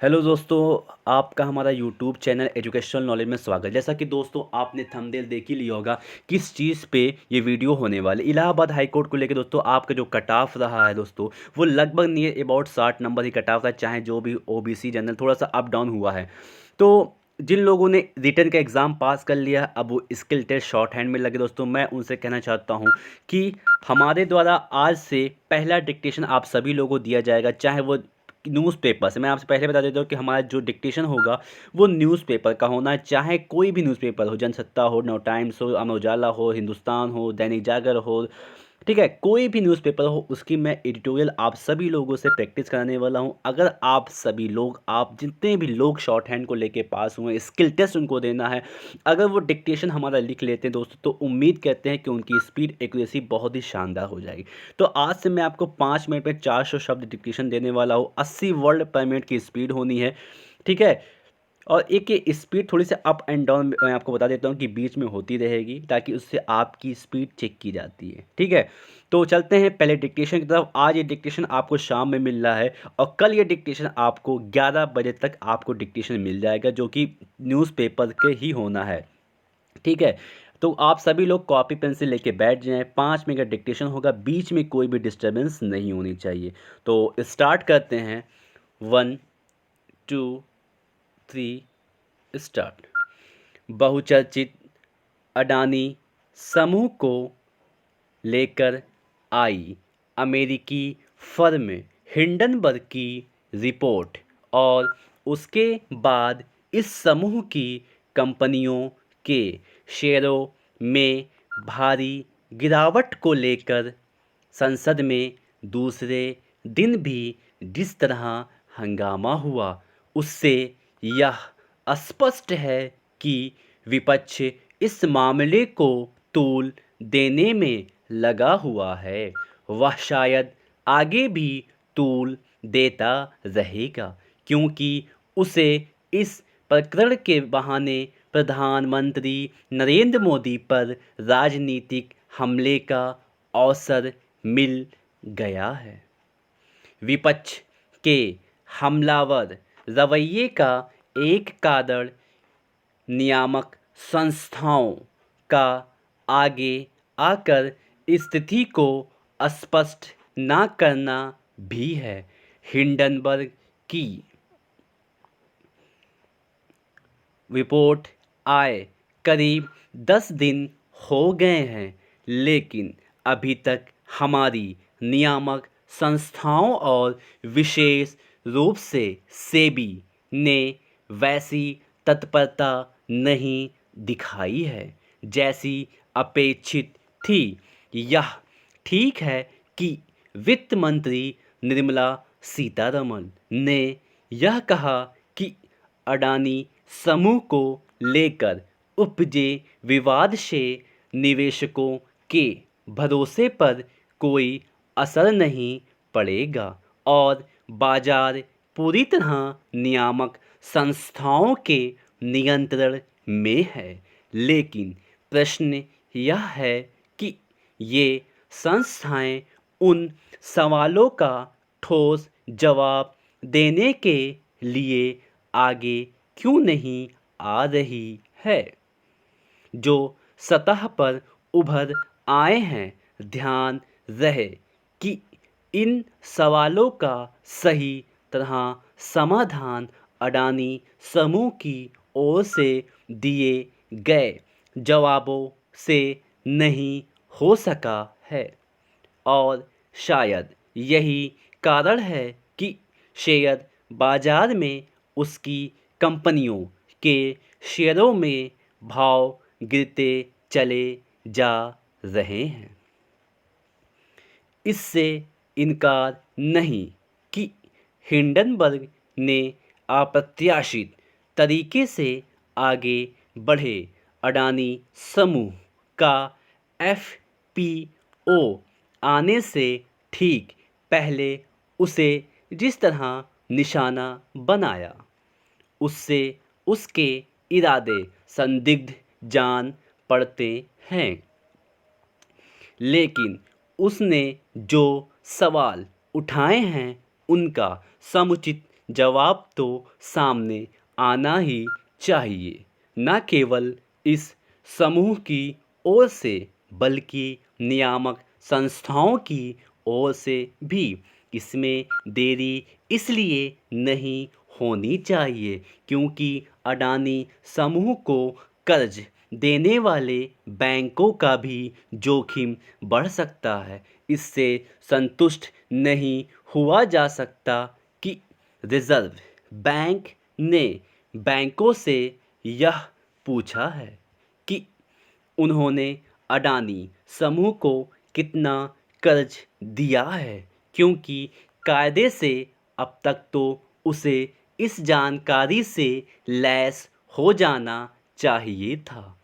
Hello दोस्तों, आपका हमारा यूट्यूब चैनल एजुकेशनल नॉलेज में स्वागत। जैसा कि दोस्तों आपने थंबनेल देख ही लिया होगा किस चीज़ पे ये वीडियो होने वाले। इलाहाबाद हाई कोर्ट को लेकर दोस्तों आपका जो कट ऑफ रहा है दोस्तों, वो लगभग near about 60 number he cut off था, चाहे जो भी ओबीसी जनरल थोड़ा सा अप डाउन हुआ है। तो जिन लोगों ने रिटर्न का एग्ज़ाम पास कर लिया, अब वो स्किल टेस्ट शॉर्ट हैंड में लगे दोस्तों, मैं उनसे कहना चाहता हूँ कि हमारे द्वारा आज से पहला डिक्टेशन आप सभी लोगों को दिया जाएगा, चाहे वो न्यूज़पेपर से। मैं आपसे पहले बता देता हूँ कि हमारा जो डिक्टेशन होगा वो न्यूज़पेपर का होना है, चाहे कोई भी न्यूज़पेपर हो, जनसत्ता हो, नव टाइम्स हो, अमर उजाला हो, हिंदुस्तान हो, दैनिक जागर हो, ठीक है, कोई भी न्यूज़पेपर हो, उसकी मैं एडिटोरियल आप सभी लोगों से प्रैक्टिस कराने वाला हूं। अगर आप सभी लोग, आप जितने भी लोग शॉर्ट हैंड को लेके पास हुए, स्किल टेस्ट उनको देना है, अगर वो डिक्टेशन हमारा लिख लेते हैं दोस्तों, तो उम्मीद करते हैं कि उनकी स्पीड एक्यूरेसी बहुत ही शानदार हो जाएगी। तो आज से मैं आपको 5 मिनट में 400 शब्द डिक्टेशन देने वाला हूँ। 80 वर्ड पर मिनट की स्पीड होनी है, ठीक है। और एक ये स्पीड थोड़ी सी अप एंड डाउन मैं आपको बता देता हूँ कि बीच में होती रहेगी, ताकि उससे आपकी स्पीड चेक की जाती है, ठीक है। तो चलते हैं पहले डिक्टेशन की तरफ। आज ये डिक्टेशन आपको शाम में मिल रहा है, और कल ये डिक्टेशन आपको 11 बजे तक आपको डिक्टेशन मिल जाएगा, जो कि न्यूज़पेपर के ही होना है, ठीक है। तो आप सभी लोग कॉपी पेंसिल लेके बैठ जाएं। 5 मिनट का डिक्टेशन होगा, बीच में कोई भी डिस्टर्बेंस नहीं होनी चाहिए। तो स्टार्ट करते हैं। 1 2 3 स्टार्ट। बहुचर्चित अडानी समूह को लेकर आई अमेरिकी फर्म हिंडनबर्ग की रिपोर्ट, और उसके बाद इस समूह की कंपनियों के शेयरों में भारी गिरावट को लेकर संसद में दूसरे दिन भी जिस तरह हंगामा हुआ, उससे यह स्पष्ट है कि विपक्ष इस मामले को तूल देने में लगा हुआ है। वह शायद आगे भी तूल देता रहेगा, क्योंकि उसे इस प्रकरण के बहाने प्रधानमंत्री नरेंद्र मोदी पर राजनीतिक हमले का अवसर मिल गया है। विपक्ष के हमलावर रवैये का एक कारण नियामक संस्थाओं का आगे आकर स्थिति को स्पष्ट न करना भी है। हिंडनबर्ग की रिपोर्ट आए करीब 10 दिन हो गए हैं, लेकिन अभी तक हमारी नियामक संस्थाओं और विशेष रूप से सेबी ने वैसी तत्परता नहीं दिखाई है जैसी अपेक्षित थी। यह ठीक है कि वित्त मंत्री निर्मला सीतारमण ने यह कहा कि अडानी समूह को लेकर उपजे विवाद से निवेशकों के भरोसे पर कोई असर नहीं पड़ेगा, और बाजार पूरी तरह नियामक संस्थाओं के नियंत्रण में है। लेकिन प्रश्न यह है कि ये संस्थाएं उन सवालों का ठोस जवाब देने के लिए आगे क्यों नहीं आ रही है, जो सतह पर उभर आए हैं। ध्यान रहे कि इन सवालों का सही तरह समाधान अडानी समूह की ओर से दिए गए जवाबों से नहीं हो सका है, और शायद यही कारण है कि शेयर बाजार में उसकी कंपनियों के शेयरों में भाव गिरते चले जा रहे हैं। इससे इनकार नहीं कि हिंडनबर्ग ने अप्रत्याशित तरीके से आगे बढ़े अडानी समूह का एफपीओ आने से ठीक पहले उसे जिस तरह निशाना बनाया, उससे उसके इरादे संदिग्ध जान पड़ते हैं। लेकिन उसने जो सवाल उठाए हैं उनका समुचित जवाब तो सामने आना ही चाहिए, न केवल इस समूह की ओर से बल्कि नियामक संस्थाओं की ओर से भी। इसमें देरी इसलिए नहीं होनी चाहिए क्योंकि अडानी समूह को कर्ज देने वाले बैंकों का भी जोखिम बढ़ सकता है। इससे संतुष्ट नहीं हुआ जा सकता कि रिजर्व बैंक ने बैंकों से यह पूछा है कि उन्होंने अडानी समूह को कितना कर्ज दिया है, क्योंकि कायदे से अब तक तो उसे इस जानकारी से लैस हो जाना चाहिए था।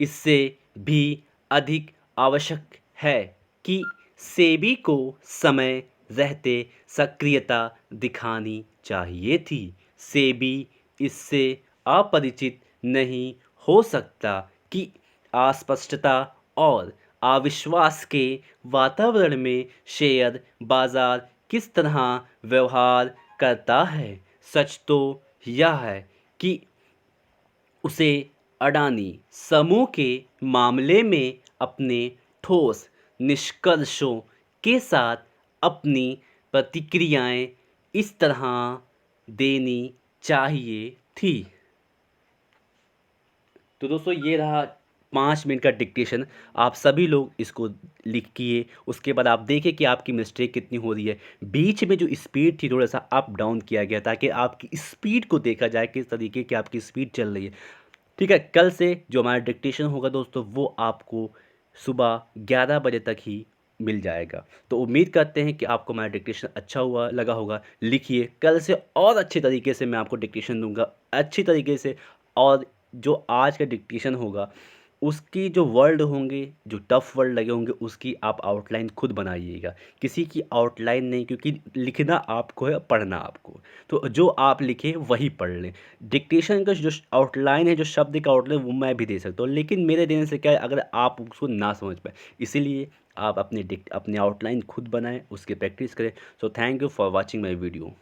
इससे भी अधिक आवश्यक है कि सेबी को समय रहते सक्रियता दिखानी चाहिए थी। सेबी इससे अपरिचित नहीं हो सकता कि अस्पष्टता और अविश्वास के वातावरण में शेयर बाजार किस तरह व्यवहार करता है। सच तो यह है कि उसे अडानी समूह के मामले में अपने ठोस निष्कर्षों के साथ अपनी प्रतिक्रियाएं इस तरह देनी चाहिए थी। तो दोस्तों ये रहा 5 मिनट का डिक्टेशन। आप सभी लोग इसको लिखिए, उसके बाद आप देखिए कि आपकी मिस्टेक कितनी हो रही है। बीच में जो स्पीड थी थोड़ा सा अप डाउन किया गया ताकि आपकी स्पीड को देखा जाए किस तरीके की आपकी स्पीड चल रही है। ठीक है, कल से जो हमारा डिक्टेशन होगा दोस्तों वो आपको सुबह 11 बजे तक ही मिल जाएगा। तो उम्मीद करते हैं कि आपको हमारा डिक्टेशन अच्छा हुआ लगा होगा। लिखिए, कल से और अच्छे तरीके से मैं आपको डिक्टेशन दूंगा, अच्छी तरीके से। और जो आज का डिक्टेशन होगा उसकी जो वर्ड होंगे, जो टफ वर्ड लगे होंगे, उसकी आप आउटलाइन खुद बनाइएगा, किसी की आउटलाइन नहीं, क्योंकि लिखना आपको है, पढ़ना आपको। तो जो आप लिखें वही पढ़ लें। डिक्टेशन का जो आउटलाइन है, जो शब्द का आउटलाइन, वो मैं भी दे सकता हूँ, लेकिन मेरे देने से क्या है, अगर आप उसको ना समझ पाए, इसीलिए आप अपने आउटलाइन खुद बनाएं, उसकी प्रैक्टिस करें। So thank you for watching my video.